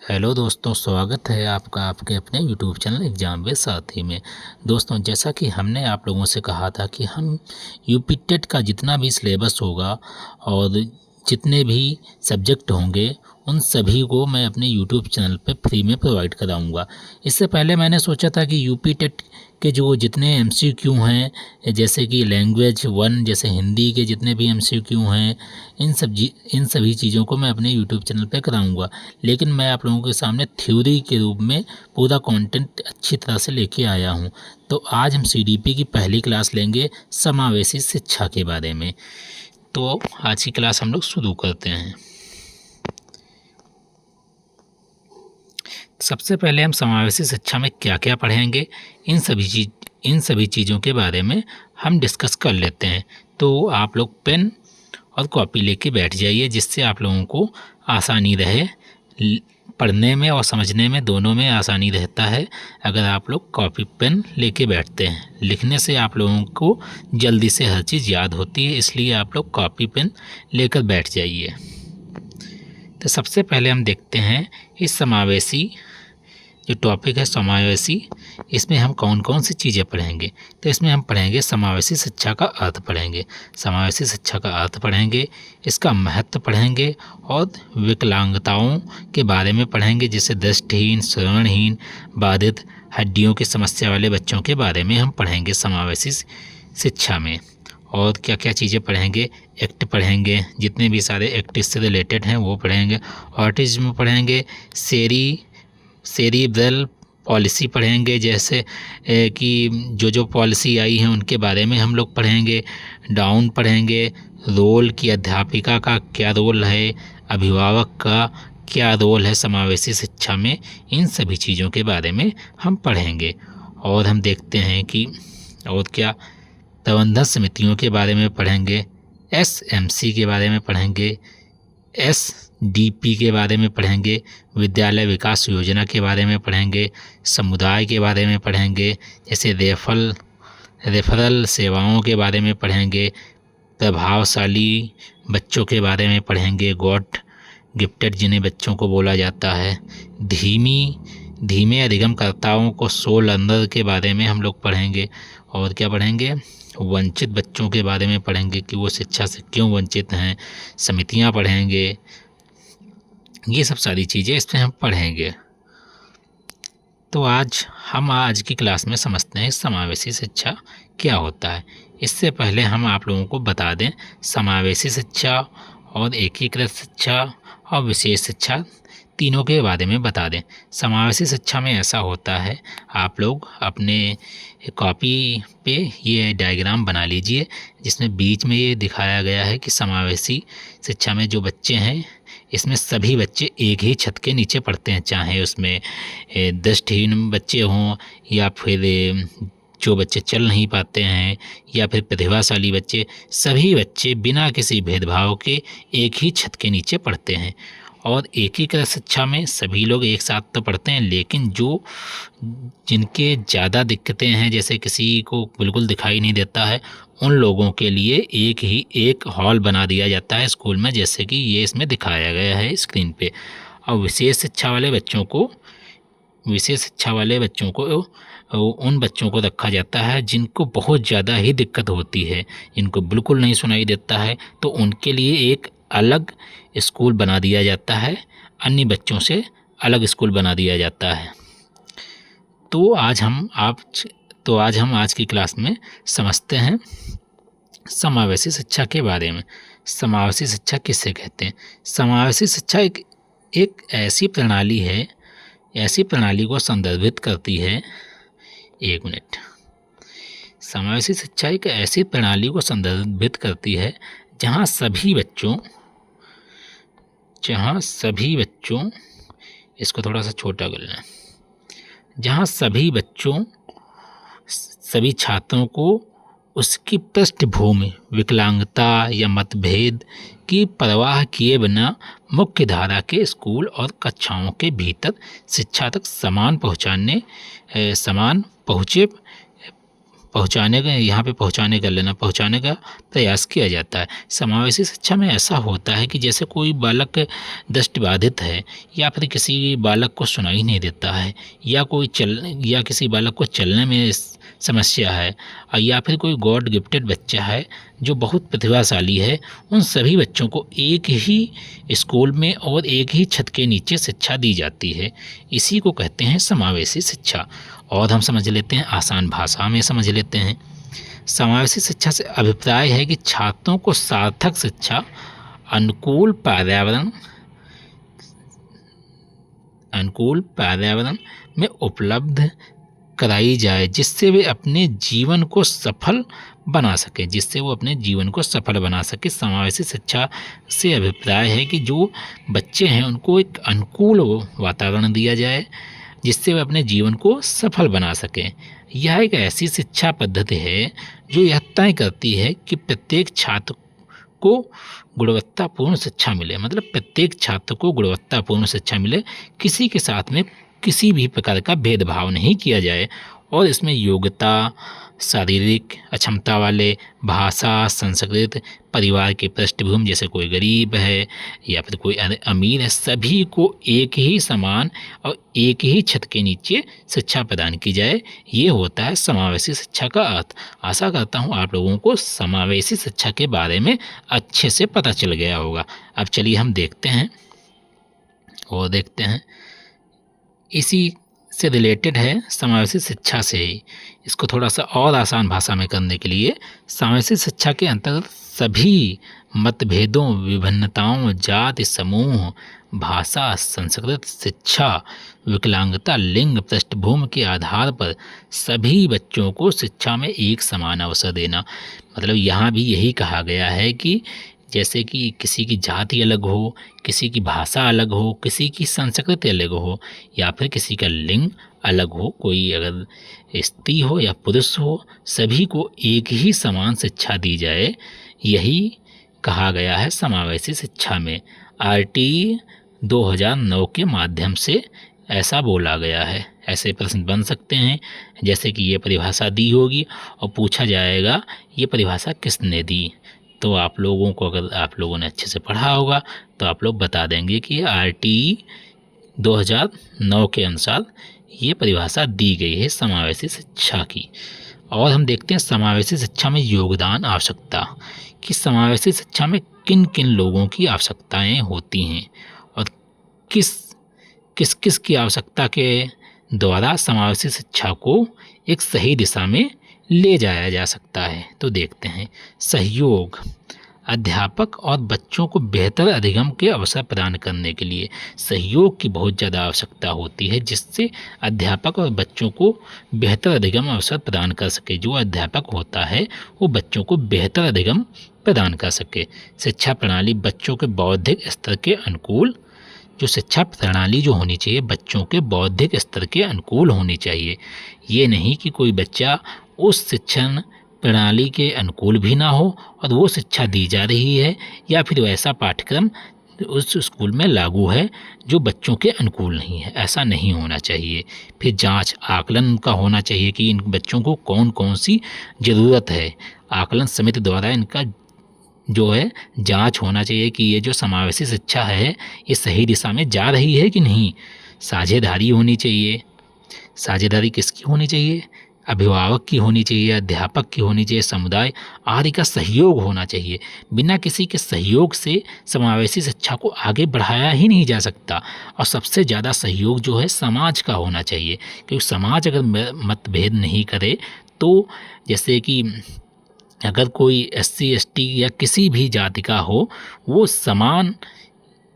Hello दोस्तों, स्वागत है आपका आपके अपने यूट्यूब चैनल एग्ज़ाम विद साथी में। दोस्तों, जैसा कि हमने आप लोगों से कहा था कि हम यूपी टेट का जितना भी सिलेबस होगा और जितने भी सब्जेक्ट होंगे उन सभी को मैं अपने यूट्यूब चैनल पे फ्री में प्रोवाइड कराऊंगा। इससे पहले मैंने सोचा था कि यूपी टेट के जो जितने एमसीक्यू हैं, जैसे कि लैंग्वेज वन जैसे हिंदी के जितने भी एमसीक्यू हैं, इन सभी चीज़ों को मैं अपने यूट्यूब चैनल पे कराऊंगा। लेकिन मैं आप लोगों के सामने थ्योरी के रूप में पूरा कंटेंट अच्छी तरह से लेके आया हूं। तो आज हम सीडीपी की पहली क्लास लेंगे समावेशी शिक्षा के बारे में। तो आज की क्लास हम लोग शुरू करते हैं। सबसे पहले हम समावेशी शिक्षा में क्या क्या पढ़ेंगे, इन सभी चीज़ों के बारे में हम डिस्कस कर लेते हैं। तो आप लोग पेन और कॉपी लेके बैठ जाइए, जिससे आप लोगों को आसानी रहे, पढ़ने में और समझने में दोनों में आसानी रहता है अगर आप लोग कॉपी पेन लेके बैठते हैं। लिखने से आप लोगों को जल्दी से हर चीज़ याद होती है, इसलिए आप लोग कॉपी पेन लेकर बैठ जाइए। तो सबसे पहले हम देखते हैं इस समावेशी जो टॉपिक है समावेशी, इसमें हम कौन कौन सी चीज़ें पढ़ेंगे। तो इसमें हम पढ़ेंगे समावेशी शिक्षा का अर्थ पढ़ेंगे, समावेशी शिक्षा का अर्थ पढ़ेंगे, इसका महत्व पढ़ेंगे और विकलांगताओं के बारे में पढ़ेंगे, जैसे दृष्टिहीन, श्रवणहीन, बाधित, हड्डियों की समस्या वाले बच्चों के बारे में हम पढ़ेंगे समावेशी शिक्षा में। और क्या क्या चीज़ें पढ़ेंगे, एक्ट पढ़ेंगे, जितने भी सारे एक्ट इससे रिलेटेड हैं वो पढ़ेंगे। ऑटिज्म पढ़ेंगे, सेरिब्रल पॉलिसी पढ़ेंगे, जैसे कि जो पॉलिसी आई है उनके बारे में हम लोग पढ़ेंगे। डाउन पढ़ेंगे, रोल की अध्यापिका का क्या रोल है, अभिभावक का क्या रोल है समावेशी शिक्षा में, इन सभी चीज़ों के बारे में हम पढ़ेंगे। और हम देखते हैं कि और क्या प्रबंधन समितियों के बारे में पढ़ेंगे, एसएमसी के बारे में पढ़ेंगे, एसडीपी के बारे में पढ़ेंगे, विद्यालय विकास योजना के बारे में पढ़ेंगे, समुदाय के बारे में पढ़ेंगे, जैसे रेफरल सेवाओं के बारे में पढ़ेंगे, प्रभावशाली बच्चों के बारे में पढ़ेंगे, गॉड गिफ्टेड जिन्हें बच्चों को बोला जाता है, धीमे अधिगमकर्ताओं को सोल लर्नर के बारे में हम लोग पढ़ेंगे। और क्या पढ़ेंगे, वंचित बच्चों के बारे में पढ़ेंगे कि वो शिक्षा से क्यों वंचित हैं, समितियां पढ़ेंगे, ये सब सारी चीज़ें इसमें हम पढ़ेंगे। तो आज की क्लास में समझते हैं समावेशी शिक्षा क्या होता है। इससे पहले हम आप लोगों को बता दें समावेशी शिक्षा और एकीकृत शिक्षा और विशेष शिक्षा तीनों के बारे में बता दें। समावेशी शिक्षा में ऐसा होता है, आप लोग अपने कॉपी पे ये डायग्राम बना लीजिए, जिसमें बीच में ये दिखाया गया है कि समावेशी शिक्षा में जो बच्चे हैं, इसमें सभी बच्चे एक ही छत के नीचे पढ़ते हैं, चाहे उसमें दृष्टिहीन बच्चे हों या फिर जो बच्चे चल नहीं पाते हैं या फिर प्रतिभाशाली बच्चे, सभी बच्चे बिना किसी भेदभाव के एक ही छत के नीचे पढ़ते हैं। और एकीकृत शिक्षा में सभी लोग एक साथ तो पढ़ते हैं, लेकिन जिनके ज़्यादा दिक्कतें हैं, जैसे किसी को बिल्कुल दिखाई नहीं देता है, उन लोगों के लिए एक हॉल बना दिया जाता है स्कूल में, जैसे कि ये इसमें दिखाया गया है स्क्रीन पे। और विशेष शिक्षा वाले बच्चों को उन बच्चों को रखा जाता है जिनको बहुत ज़्यादा ही दिक्कत होती है, जिनको बिल्कुल नहीं सुनाई देता है, तो उनके लिए एक अलग स्कूल बना दिया जाता है, अन्य बच्चों से अलग स्कूल बना दिया जाता है। तो आज हम आज की क्लास में समझते हैं समावेशी शिक्षा के बारे में। समावेशी शिक्षा किसे कहते हैं? समावेशी शिक्षा एक ऐसी प्रणाली है, ऐसी प्रणाली को संदर्भित करती है। एक मिनट। समावेशी शिक्षा एक ऐसी प्रणाली को संदर्भित करती है जहाँ सभी बच्चों इसको थोड़ा सा छोटा कर लें, जहाँ सभी छात्रों को उसकी पृष्ठभूमि, विकलांगता या मतभेद की परवाह किए बिना मुख्य धारा के स्कूल और कक्षाओं के भीतर शिक्षा तक समान पहुँचे पहुँचाने का यहाँ पे पहुँचाने का प्रयास किया जाता है। समावेशी शिक्षा में ऐसा होता है कि जैसे कोई बालक दृष्टिबाधित है या फिर किसी बालक को सुनाई नहीं देता है या किसी बालक को चलने में समस्या है या फिर कोई गॉड गिफ्टेड बच्चा है जो बहुत प्रतिभाशाली है, उन सभी बच्चों को एक ही स्कूल में और एक ही छत के नीचे शिक्षा दी जाती है। इसी को कहते हैं समावेशी शिक्षा। और हम समझ लेते हैं, आसान भाषा में समझ लेते हैं। समावेशी शिक्षा से अभिप्राय है कि छात्रों को सार्थक शिक्षा अनुकूल पर्यावरण में उपलब्ध कराई जाए जिससे वे अपने जीवन को सफल बना सके। समावेशी शिक्षा से अभिप्राय है कि जो बच्चे हैं उनको एक अनुकूल वातावरण दिया जाए जिससे वे अपने जीवन को सफल बना सकें। यह एक ऐसी शिक्षा पद्धति है जो यह तय करती है कि प्रत्येक छात्र को गुणवत्तापूर्ण शिक्षा मिले, किसी के साथ में किसी भी प्रकार का भेदभाव नहीं किया जाए और इसमें योग्यता, शारीरिक अक्षमता वाले, भाषा, संस्कृत, परिवार की पृष्ठभूमि, जैसे कोई गरीब है या फिर कोई अमीर है, सभी को एक ही समान और एक ही छत के नीचे शिक्षा प्रदान की जाए। ये होता है समावेशी शिक्षा का अर्थ। आशा करता हूँ आप लोगों को समावेशी शिक्षा के बारे में अच्छे से पता चल गया होगा। अब चलिए हम देखते हैं इसी से रिलेटेड है समावेशी शिक्षा से ही। इसको थोड़ा सा और आसान भाषा में करने के लिए, समावेशी शिक्षा के अंतर्गत सभी मतभेदों, विभिन्नताओं, जाति, समूह, भाषा, संस्कृत, शिक्षा, विकलांगता, लिंग, पृष्ठभूमि के आधार पर सभी बच्चों को शिक्षा में एक समान अवसर देना। मतलब यहाँ भी यही कहा गया है कि जैसे कि किसी की जाति अलग हो, किसी की भाषा अलग हो, किसी की संस्कृति अलग हो या फिर किसी का लिंग अलग हो, कोई अगर स्त्री हो या पुरुष हो, सभी को एक ही समान शिक्षा दी जाए, यही कहा गया है समावेशी शिक्षा में। RTE 2009 के माध्यम से ऐसा बोला गया है। ऐसे प्रश्न बन सकते हैं जैसे कि ये परिभाषा दी होगी और पूछा जाएगा ये परिभाषा किसने दी। तो आप लोगों को, अगर आप लोगों ने अच्छे से पढ़ा होगा तो आप लोग बता देंगे कि RTE 2009 के अनुसार ये परिभाषा दी गई है समावेशी शिक्षा की। और हम देखते हैं समावेशी शिक्षा में योगदान, आवश्यकता, कि समावेशी शिक्षा में किन किन लोगों की आवश्यकताएं होती हैं और किस किस की आवश्यकता के द्वारा समावेशी शिक्षा को एक सही दिशा में ले जाया जा सकता है। तो देखते हैं, सहयोग, अध्यापक और बच्चों को बेहतर अधिगम के अवसर प्रदान करने के लिए सहयोग की बहुत ज़्यादा आवश्यकता होती है जिससे अध्यापक और बच्चों को बेहतर अधिगम अवसर प्रदान कर सके। जो अध्यापक होता है वो बच्चों को बेहतर अधिगम प्रदान कर सके। शिक्षा प्रणाली बच्चों के बौद्धिक स्तर के अनुकूल, जो शिक्षा प्रणाली जो होनी चाहिए बच्चों के बौद्धिक स्तर के अनुकूल होनी चाहिए। ये नहीं कि कोई बच्चा उस शिक्षण प्रणाली के अनुकूल भी ना हो और वो शिक्षा दी जा रही है या फिर वैसा पाठ्यक्रम उस स्कूल में लागू है जो बच्चों के अनुकूल नहीं है। ऐसा नहीं होना चाहिए। फिर जांच, आकलन का होना चाहिए कि इन बच्चों को कौन कौन सी ज़रूरत है। आकलन समिति द्वारा इनका जो है जांच होना चाहिए कि ये जो समावेशी शिक्षा है ये सही दिशा में जा रही है कि नहीं। साझेदारी होनी चाहिए। साझेदारी किसकी होनी चाहिए? अभिभावक की होनी चाहिए, अध्यापक की होनी चाहिए, समुदाय आदि का सहयोग होना चाहिए। बिना किसी के सहयोग से समावेशी शिक्षा को आगे बढ़ाया ही नहीं जा सकता। और सबसे ज़्यादा सहयोग जो है समाज का होना चाहिए, क्योंकि समाज अगर मतभेद नहीं करे तो जैसे कि अगर कोई SC ST या किसी भी जाति का हो, वो समान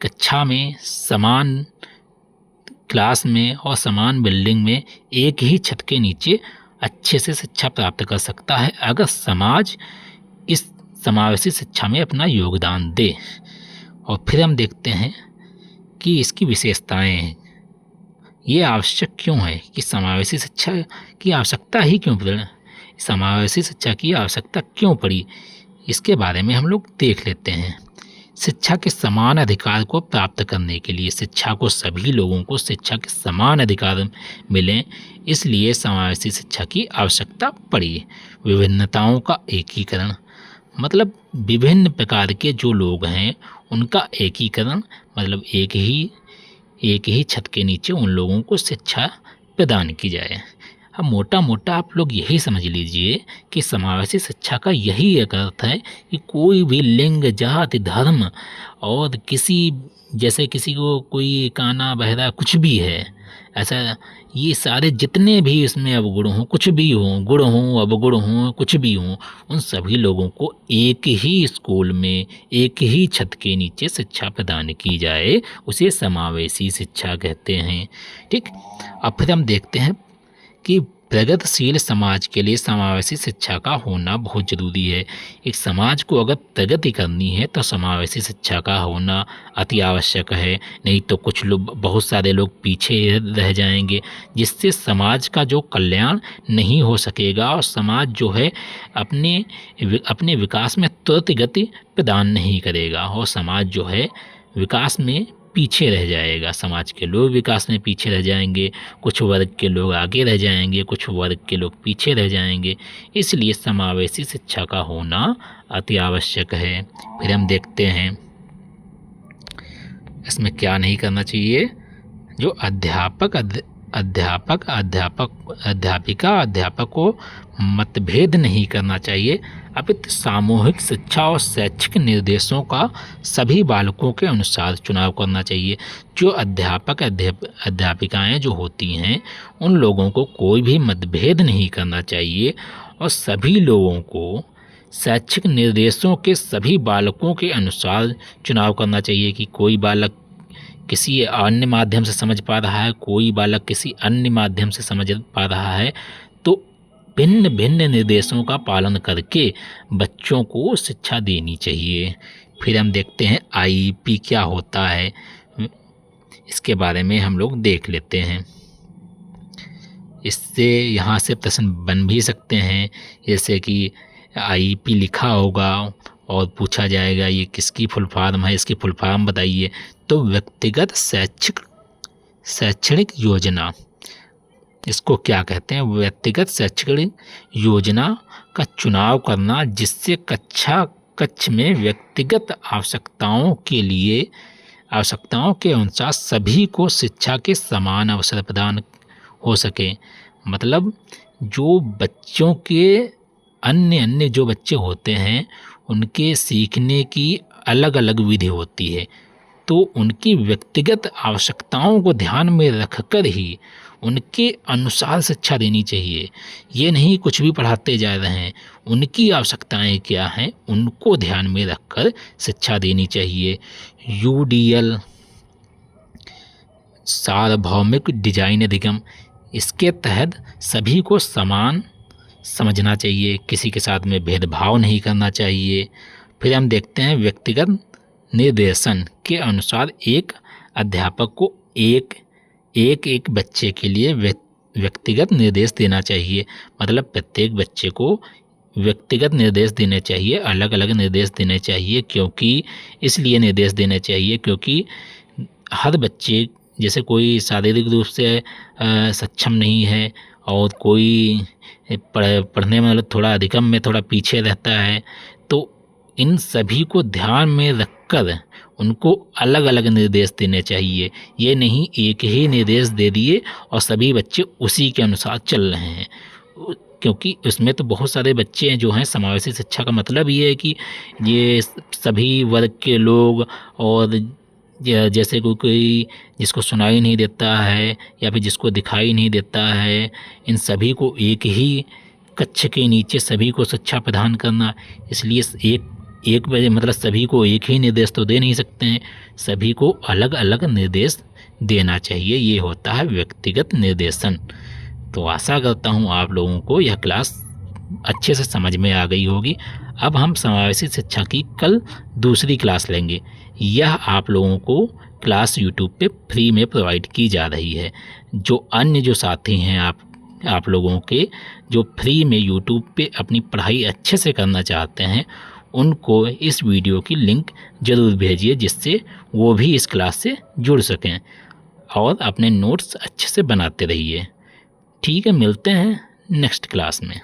कक्षा में, समान क्लास में और समान बिल्डिंग में एक ही छत के नीचे अच्छे से शिक्षा प्राप्त कर सकता है अगर समाज इस समावेशी शिक्षा में अपना योगदान दे। और फिर हम देखते हैं कि इसकी विशेषताएं, ये आवश्यक क्यों है कि समावेशी शिक्षा की आवश्यकता ही क्यों पड़ी, समावेशी शिक्षा की आवश्यकता क्यों पड़ी, इसके बारे में हम लोग देख लेते हैं। शिक्षा के समान अधिकार को प्राप्त करने के लिए, शिक्षा को सभी लोगों को शिक्षा के समान अधिकार मिलें, इसलिए समावेशी शिक्षा की आवश्यकता पड़ी। विभिन्नताओं का एकीकरण, मतलब विभिन्न प्रकार के जो लोग हैं उनका एकीकरण, मतलब एक ही छत के नीचे उन लोगों को शिक्षा प्रदान की जाए। अब मोटा मोटा आप लोग यही समझ लीजिए कि समावेशी शिक्षा का यही एक अर्थ है कि कोई भी लिंग, जाति, धर्म और जैसे किसी को कोई काना, बहरा कुछ भी है, ऐसा ये सारे जितने भी इसमें अवगुण हों, कुछ भी हों, गुण हों, अवगुण हों, कुछ भी हों, उन सभी लोगों को एक ही स्कूल में एक ही छत के नीचे शिक्षा प्रदान की जाए, उसे समावेशी शिक्षा कहते हैं। ठीक, अब फिर हम देखते हैं कि प्रगतिशील समाज के लिए समावेशी शिक्षा का होना बहुत ज़रूरी है। एक समाज को अगर प्रगति करनी है तो समावेशी शिक्षा का होना अति आवश्यक है, नहीं तो बहुत सारे लोग पीछे रह जाएंगे, जिससे समाज का जो कल्याण नहीं हो सकेगा और समाज जो है अपने विकास में त्वरित गति प्रदान नहीं करेगा और समाज जो है विकास में पीछे रह जाएगा। समाज के लोग विकास में पीछे रह जाएंगे, कुछ वर्ग के लोग आगे रह जाएंगे, कुछ वर्ग के लोग पीछे रह जाएंगे। इसलिए समावेशी शिक्षा का होना अति आवश्यक है। फिर हम देखते हैं इसमें क्या नहीं करना चाहिए। जो अध्यापक को मतभेद नहीं करना चाहिए, अपितु सामूहिक शिक्षा और शैक्षिक निर्देशों का सभी बालकों के अनुसार चुनाव करना चाहिए। जो अध्यापिकाएं जो होती हैं उन लोगों को कोई भी मतभेद नहीं करना चाहिए और सभी लोगों को शैक्षिक निर्देशों के सभी बालकों के अनुसार चुनाव करना चाहिए कि कोई बालक किसी अन्य माध्यम से समझ पा रहा है, कोई बालक किसी अन्य माध्यम से समझ पा रहा है, तो भिन्न भिन्न निर्देशों का पालन करके बच्चों को शिक्षा देनी चाहिए। फिर हम देखते हैं आईईपी क्या होता है, इसके बारे में हम लोग देख लेते हैं। इससे यहाँ से प्रश्न बन भी सकते हैं, जैसे कि आईईपी लिखा होगा और पूछा जाएगा ये किसकी फुल फॉर्म है, इसकी फुल फॉर्म बताइए। तो व्यक्तिगत शैक्षणिक योजना, इसको क्या कहते हैं? व्यक्तिगत शैक्षणिक योजना का चुनाव करना, जिससे कक्ष में व्यक्तिगत आवश्यकताओं के अनुसार सभी को शिक्षा के समान अवसर प्रदान हो सके। मतलब जो बच्चों के अन्य जो बच्चे होते हैं उनके सीखने की अलग अलग विधि होती है, तो उनकी व्यक्तिगत आवश्यकताओं को ध्यान में रखकर ही उनके अनुसार शिक्षा देनी चाहिए। ये नहीं कुछ भी पढ़ाते जा रहे हैं, उनकी आवश्यकताएं क्या हैं उनको ध्यान में रखकर शिक्षा देनी चाहिए। यूडीएल सार्वभौमिक डिजाइन अधिगम, इसके तहत सभी को समान समझना चाहिए, किसी के साथ में भेदभाव नहीं करना चाहिए। फिर हम देखते हैं व्यक्तिगत निर्देशन के अनुसार एक अध्यापक को एक बच्चे के लिए व्यक्तिगत निर्देश देना चाहिए। मतलब प्रत्येक बच्चे को व्यक्तिगत निर्देश देने चाहिए, अलग अलग निर्देश देने चाहिए। क्योंकि इसलिए निर्देश देने चाहिए क्योंकि हर बच्चे, जैसे कोई शारीरिक रूप से सक्षम नहीं है और कोई पढ़ने में मतलब थोड़ा अधिगम में थोड़ा पीछे रहता है, तो इन सभी को ध्यान में रखकर उनको अलग अलग निर्देश देने चाहिए। ये नहीं एक ही निर्देश दे दिए और सभी बच्चे उसी के अनुसार चल रहे हैं, क्योंकि उसमें तो बहुत सारे बच्चे हैं जो हैं। समावेशी शिक्षा का मतलब ये है कि ये सभी वर्ग के लोग, और जैसे कोई जिसको सुनाई नहीं देता है या फिर जिसको दिखाई नहीं देता है, इन सभी को एक ही कक्ष के नीचे सभी को शिक्षा प्रदान करना। इसलिए एक बजे मतलब सभी को एक ही निर्देश तो दे नहीं सकते हैं, सभी को अलग अलग निर्देश देना चाहिए। ये होता है व्यक्तिगत निर्देशन। तो आशा करता हूँ आप लोगों को यह क्लास अच्छे से समझ में आ गई होगी। अब हम समावेशी शिक्षा की कल दूसरी क्लास लेंगे। यह आप लोगों को क्लास यूट्यूब पे फ्री में प्रोवाइड की जा रही है। जो अन्य जो साथी हैं आप लोगों के जो फ्री में यूट्यूब पे अपनी पढ़ाई अच्छे से करना चाहते हैं, उनको इस वीडियो की लिंक ज़रूर भेजिए, जिससे वो भी इस क्लास से जुड़ सकें और अपने नोट्स अच्छे से बनाते रहिए। ठीक है, मिलते हैं नेक्स्ट क्लास में।